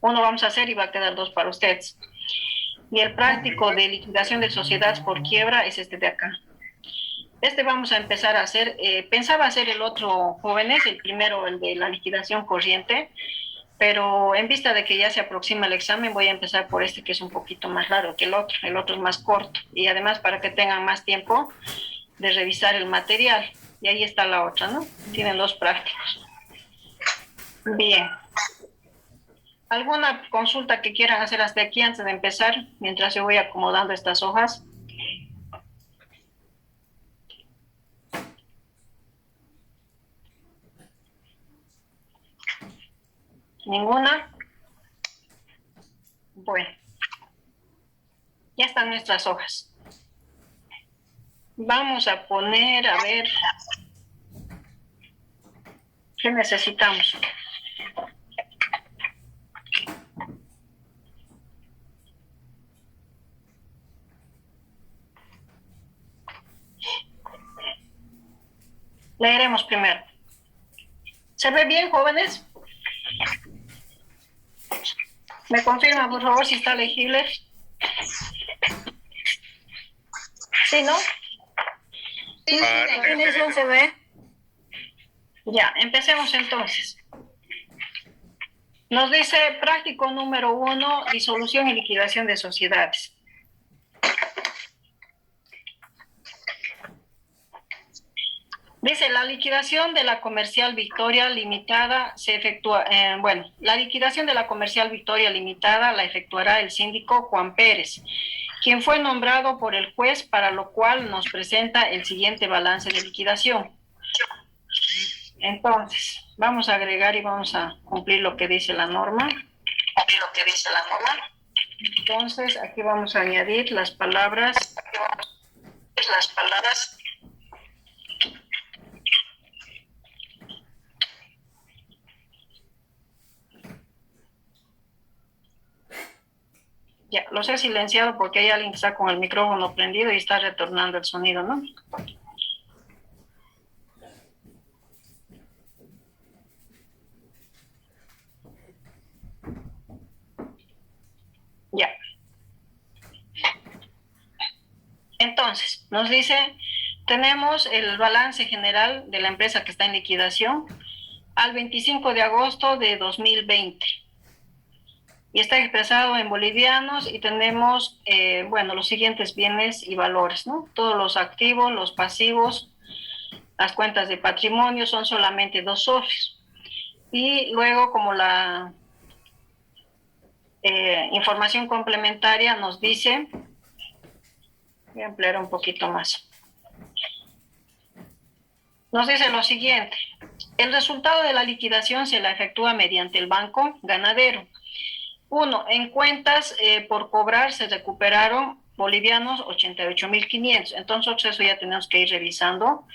1 vamos a hacer y va a quedar 2 para ustedes. Y el práctico de liquidación de sociedades por quiebra es este de acá. Este vamos a empezar a hacer, pensaba hacer el otro, jóvenes, el primero, el de la liquidación corriente, pero en vista de que ya se aproxima el examen, voy a empezar por este que es un poquito más largo que el otro es más corto, y además para que tengan más tiempo de revisar el material. Y ahí está la otra, ¿no? Tienen 2 prácticos. Bien. ¿Alguna consulta que quieran hacer hasta aquí antes de empezar, mientras yo voy acomodando estas hojas? ¿Ninguna? Bueno, ya están nuestras hojas. Vamos a poner, a ver, ¿qué necesitamos? Leeremos primero. ¿Se ve bien, jóvenes? ¿Me confirman, por favor, si está legible? ¿Sí, no? Sí, ¿La definición se ve? Ya, empecemos entonces. Nos dice práctico número 1, disolución y liquidación de sociedades. Dice, la liquidación de la Comercial Victoria Limitada se efectúa, la liquidación de la Comercial Victoria Limitada la efectuará el síndico Juan Pérez, quien fue nombrado por el juez, para lo cual nos presenta el siguiente balance de liquidación. Entonces, vamos a agregar y vamos a cumplir lo que dice la norma. Entonces, aquí vamos a añadir las palabras. Ya, los he silenciado porque hay alguien que está con el micrófono prendido y está retornando el sonido, ¿no? Ya. Entonces, nos dice, tenemos el balance general de la empresa que está en liquidación al 25 de agosto de 2020. Y está expresado en bolivianos y tenemos, los siguientes bienes y valores, ¿no? Todos los activos, los pasivos, las cuentas de patrimonio son solamente 2 socios. Y luego, como la información complementaria nos dice, voy a ampliar un poquito más. Nos dice lo siguiente, el resultado de la liquidación se la efectúa mediante el Banco Ganadero. 1. En cuentas por cobrar se recuperaron bolivianos 88.500. Entonces eso ya tenemos que ir revisando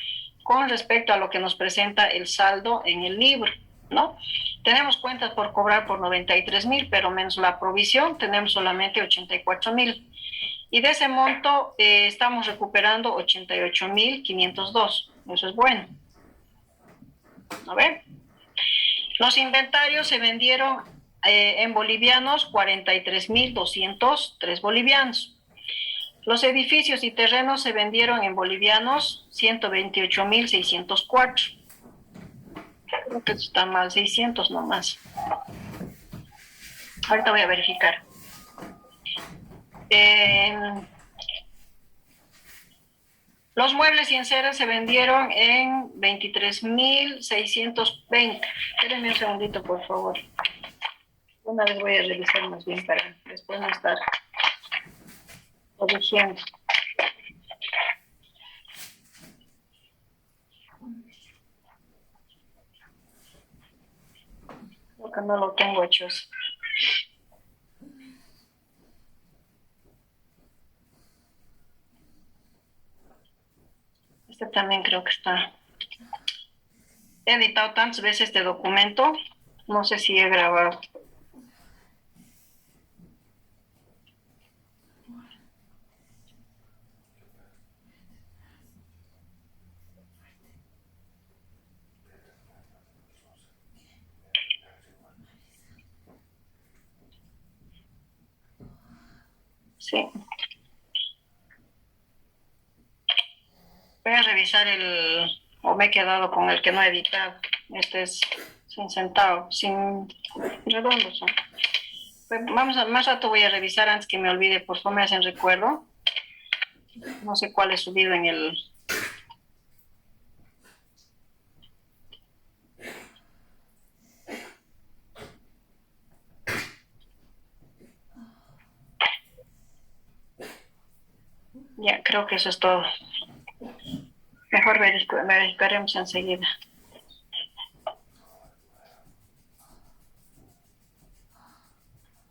con respecto a lo que nos presenta el saldo en el libro, ¿no? Tenemos cuentas por cobrar por 93.000, pero menos la provisión tenemos solamente 84.000. Y de ese monto estamos recuperando 88.502. Eso es bueno. A ver. Los inventarios se vendieron en bolivianos 43.203 bolivianos. Los edificios y terrenos se vendieron en bolivianos 128.604. Creo que está mal, 600 nomás. Ahorita voy a verificar. Los muebles y enseres se vendieron en 23.620. Espérenme un segundito, por favor. Una vez voy a revisar más bien para después no estar corrigiendo. Porque no lo tengo hecho. Este también creo que está. He editado tantas veces este documento, no sé si he grabado. Sí. Voy a revisar o me he quedado con el que no he editado. Este es sin centavo, sin redondos, ¿no? Pues más rato voy a revisar antes que me olvide, por favor me hacen recuerdo. No sé cuál he subido en el... Ya, creo que eso es todo. Mejor verificaremos enseguida.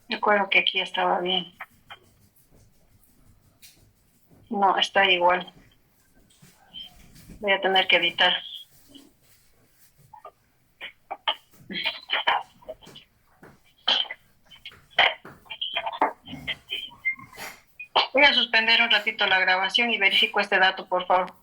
Yo acuerdo que aquí estaba bien. No, está igual. Voy a tener que editar. Voy a suspender un ratito la grabación y verifico este dato, por favor.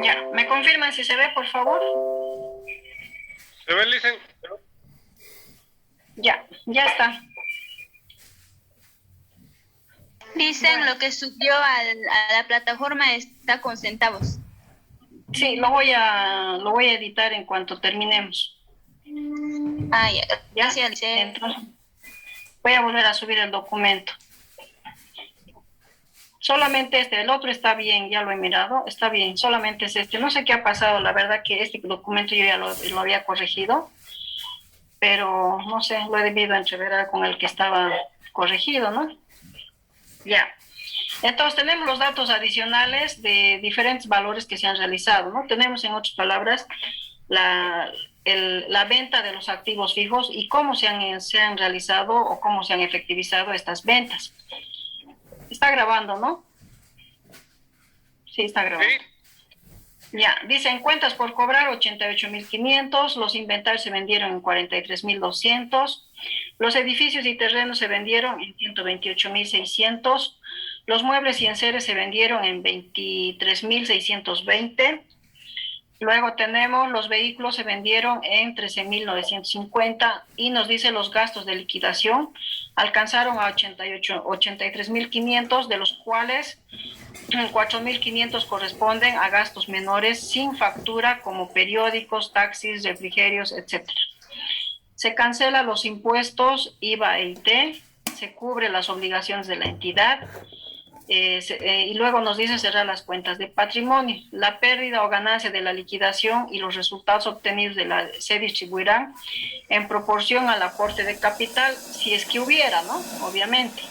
Ya, ¿me confirman si se ve, por favor? ¿Se ve, Licen? Ya está. Dicen lo que subió a la plataforma está con centavos. Sí, lo voy a editar en cuanto terminemos. Ah, ya. ¿Ya? Gracias, Licen. Entonces, voy a volver a subir el documento. Solamente el otro está bien, ya lo he mirado, está bien, solamente es este. No sé qué ha pasado, la verdad que este documento yo ya lo había corregido, pero no sé, lo he debido entreverar con el que estaba corregido, ¿no? Ya. Entonces tenemos los datos adicionales de diferentes valores que se han realizado, ¿no? Tenemos, en otras palabras, la venta de los activos fijos y cómo se han realizado o cómo se han efectivizado estas ventas. Está grabando, ¿no? Sí, está grabando. Sí. Ya, dicen cuentas por cobrar 88.500, los inventarios se vendieron en 43.200, los edificios y terrenos se vendieron en 128.600, los muebles y enseres se vendieron en 23.620. Luego tenemos los vehículos se vendieron en 13.950 y nos dice los gastos de liquidación alcanzaron a 83.500, de los cuales 4.500 corresponden a gastos menores sin factura como periódicos, taxis, refrigerios, etc. Se cancelan los impuestos IVA e IT, se cubren las obligaciones de la entidad, y luego nos dice cerrar las cuentas de patrimonio. La pérdida o ganancia de la liquidación y los resultados obtenidos se distribuirán en proporción al aporte de capital, si es que hubiera, ¿no? Obviamente.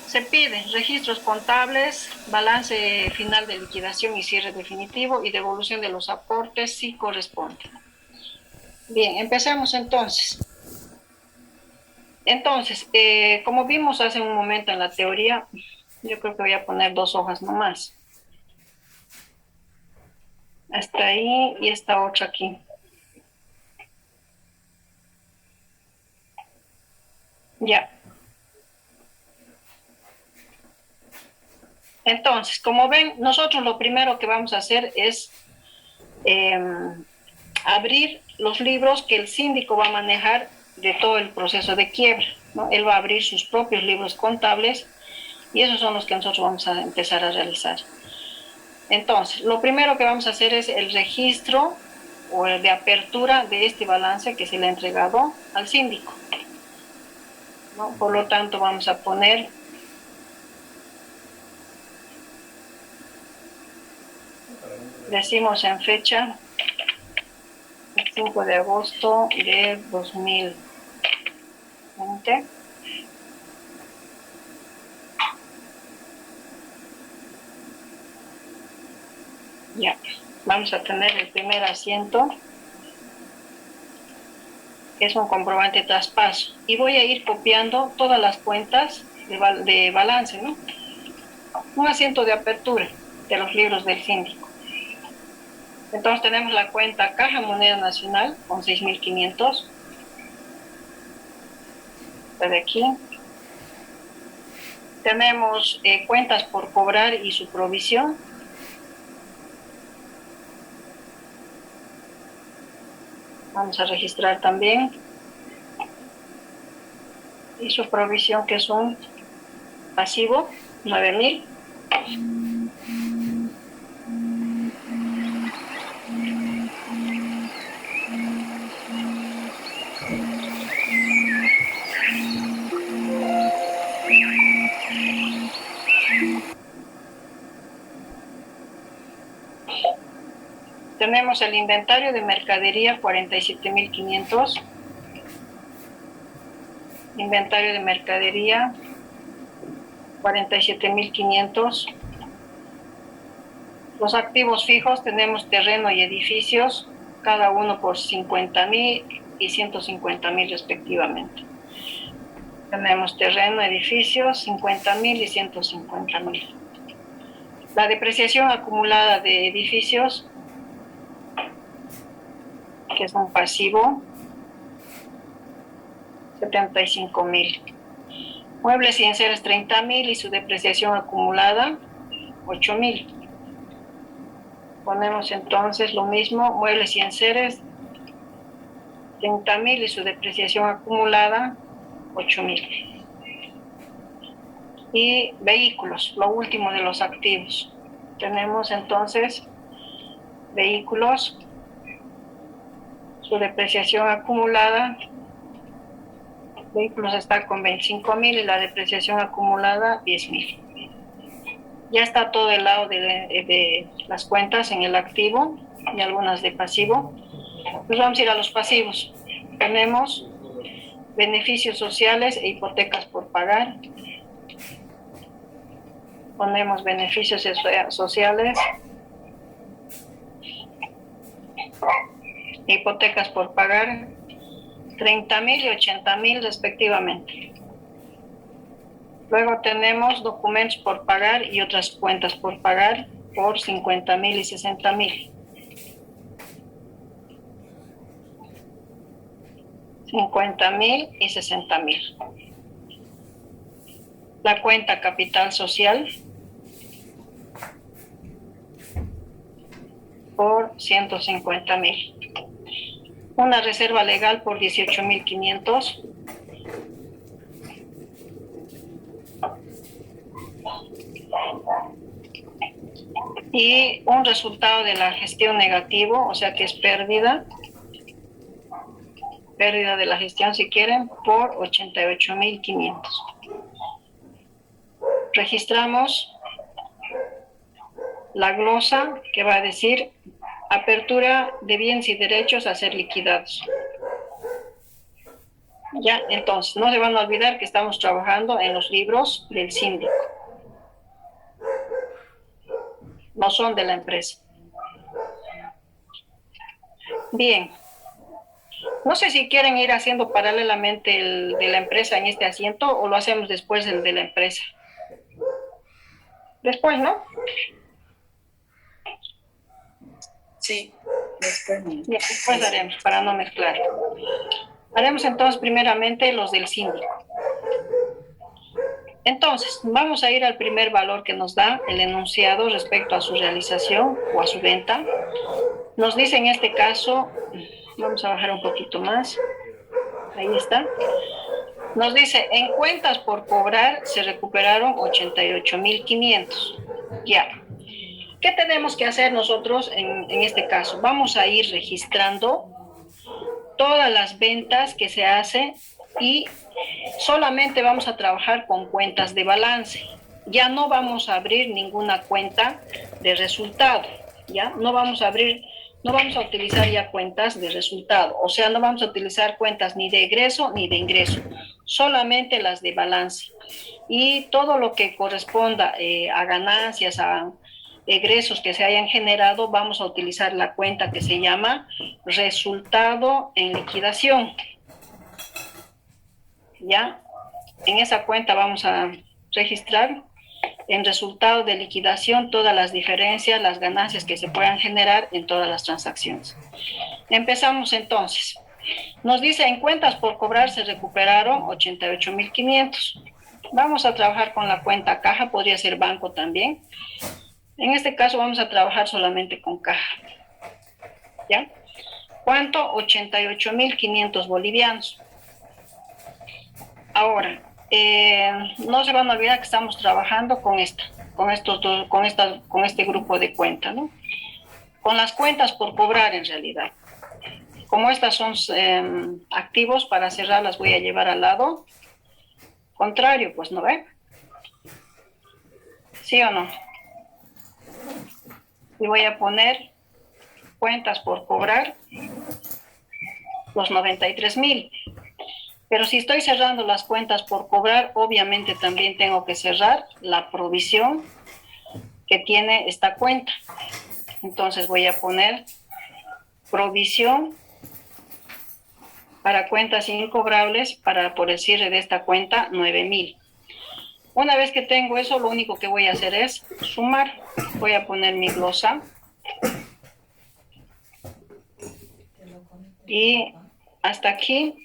Se pide registros contables, balance final de liquidación y cierre definitivo y devolución de los aportes si corresponde. Bien, empecemos entonces. Entonces, como vimos hace un momento en la teoría, yo creo que voy a poner 2 hojas nomás. Hasta ahí y esta otra aquí. Ya. Entonces, como ven, nosotros lo primero que vamos a hacer es abrir los libros que el síndico va a manejar de todo el proceso de quiebra, ¿no? Él va a abrir sus propios libros contables y esos son los que nosotros vamos a empezar a realizar. Entonces, lo primero que vamos a hacer es el registro o el de apertura de este balance que se le ha entregado al síndico, ¿no? Por lo tanto, vamos a poner decimos en fecha el 5 de agosto de 2020. Ya, vamos a tener el primer asiento, que es un comprobante de traspaso. Y voy a ir copiando todas las cuentas de balance, ¿no? Un asiento de apertura de los libros del síndico. Entonces tenemos la cuenta Caja Moneda Nacional con 6.500. De aquí. Tenemos cuentas por cobrar y su provisión. Vamos a registrar también. Y su provisión, que es un pasivo, 9.000. Tenemos el inventario de mercadería 47.500. Inventario de mercadería 47.500. Los activos fijos tenemos terreno y edificios, cada uno por 50.000 y 150.000 respectivamente. Tenemos terreno, edificios, 50.000 y 150.000. La depreciación acumulada de edificios, que es un pasivo, 75.000. Muebles y enseres 30.000 y su depreciación acumulada 8.000. Ponemos entonces lo mismo, muebles y enseres 30.000 y su depreciación acumulada 8.000. Y vehículos, lo último de los activos. Tenemos entonces vehículos, su depreciación acumulada, vehículos está con 25.000 y la depreciación acumulada 10.000. Ya está todo el lado de las cuentas en el activo y algunas de pasivo. Pues vamos a ir a los pasivos. Tenemos beneficios sociales e hipotecas por pagar. Ponemos beneficios sociales, hipotecas por pagar, 30.000 y 80.000 respectivamente. Luego tenemos documentos por pagar y otras cuentas por pagar por 50.000 y 60.000. 50.000 y 60.000. La cuenta capital social por 150.000. Una reserva legal por 18.500. Y un resultado de la gestión negativo, o sea que es pérdida de la gestión si quieren, por 88.500. Registramos la glosa que va a decir apertura de bienes y derechos a ser liquidados. Ya, entonces, no se van a olvidar que estamos trabajando en los libros del síndico. No son de la empresa. Bien. No sé si quieren ir haciendo paralelamente el de la empresa en este asiento o lo hacemos después el de la empresa. Después, ¿no? Sí, después. Bien, después haremos, para no mezclar. Haremos entonces primeramente los del síndico. Entonces, vamos a ir al primer valor que nos da el enunciado respecto a su realización o a su venta. Nos dice en este caso, vamos a bajar un poquito más. Ahí está. Nos dice, en cuentas por cobrar se recuperaron 88.500. Ya. ¿Qué tenemos que hacer nosotros en este caso? Vamos a ir registrando todas las ventas que se hacen y solamente vamos a trabajar con cuentas de balance. Ya no vamos a abrir ninguna cuenta de resultado, ¿ya? No vamos a utilizar ya cuentas de resultado, o sea, no vamos a utilizar cuentas ni de egreso ni de ingreso, solamente las de balance. Y todo lo que corresponda a ganancias, a egresos que se hayan generado, vamos a utilizar la cuenta que se llama resultado en liquidación. ¿Ya? En esa cuenta vamos a registrar en resultado de liquidación todas las diferencias, las ganancias que se puedan generar en todas las transacciones. Empezamos entonces. Nos dice, en cuentas por cobrar se recuperaron 88.500. Vamos a trabajar con la cuenta caja, podría ser banco también. En este caso vamos a trabajar solamente con caja. ¿Ya? ¿Cuánto? 88.500 bolivianos. Ahora, no se van a olvidar que estamos trabajando con este grupo de cuentas, ¿no? Con las cuentas por cobrar en realidad. Como estas son activos, para cerrar las voy a llevar al lado contrario, pues, ¿no ve? ¿Sí o no? Y voy a poner cuentas por cobrar los 93.000. Pero si estoy cerrando las cuentas por cobrar, obviamente también tengo que cerrar la provisión que tiene esta cuenta. Entonces voy a poner provisión para cuentas incobrables por el cierre de esta cuenta 9.000. Una vez que tengo eso, lo único que voy a hacer es sumar. Voy a poner mi glosa. Y hasta aquí.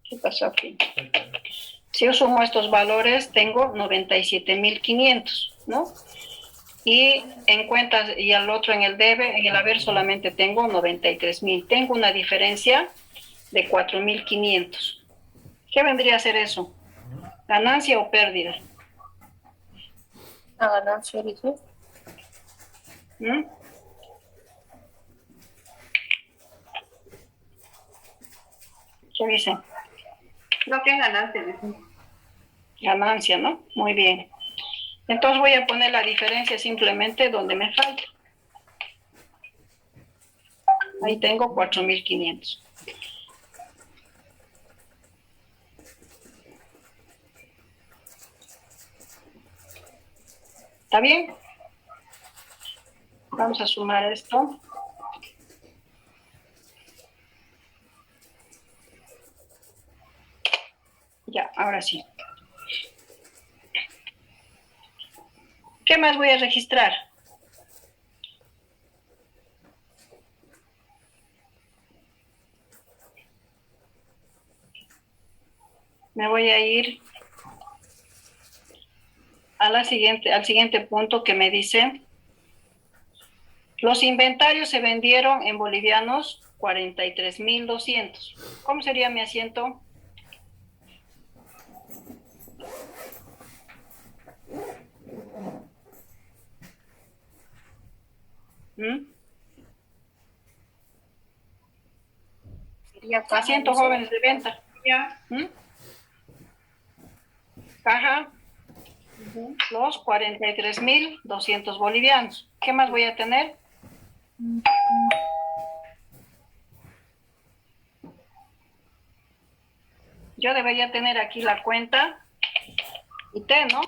¿Qué pasó aquí? Si yo sumo estos valores, tengo 97.500, ¿no? Y en cuentas, y al otro en el debe, en el haber solamente tengo 93.000. Tengo una diferencia de 4.500. ¿Qué vendría a ser eso? ¿Ganancia o pérdida? La ganancia, dice. ¿Mm? ¿Qué dicen? Creo que es ganancia. Ganancia, ¿no? Muy bien. Entonces voy a poner la diferencia simplemente donde me falta. Ahí tengo 4.500. ¿Está bien? Vamos a sumar esto. Ya, ahora sí. ¿Qué más voy a registrar? Me voy a ir al siguiente punto que me dice: los inventarios se vendieron en bolivianos 43.200. ¿Cómo sería mi asiento? Asientos jóvenes de venta. Caja, los 43.200 bolivianos. ¿Qué más voy a tener? Yo debería tener aquí la cuenta IT, ¿no?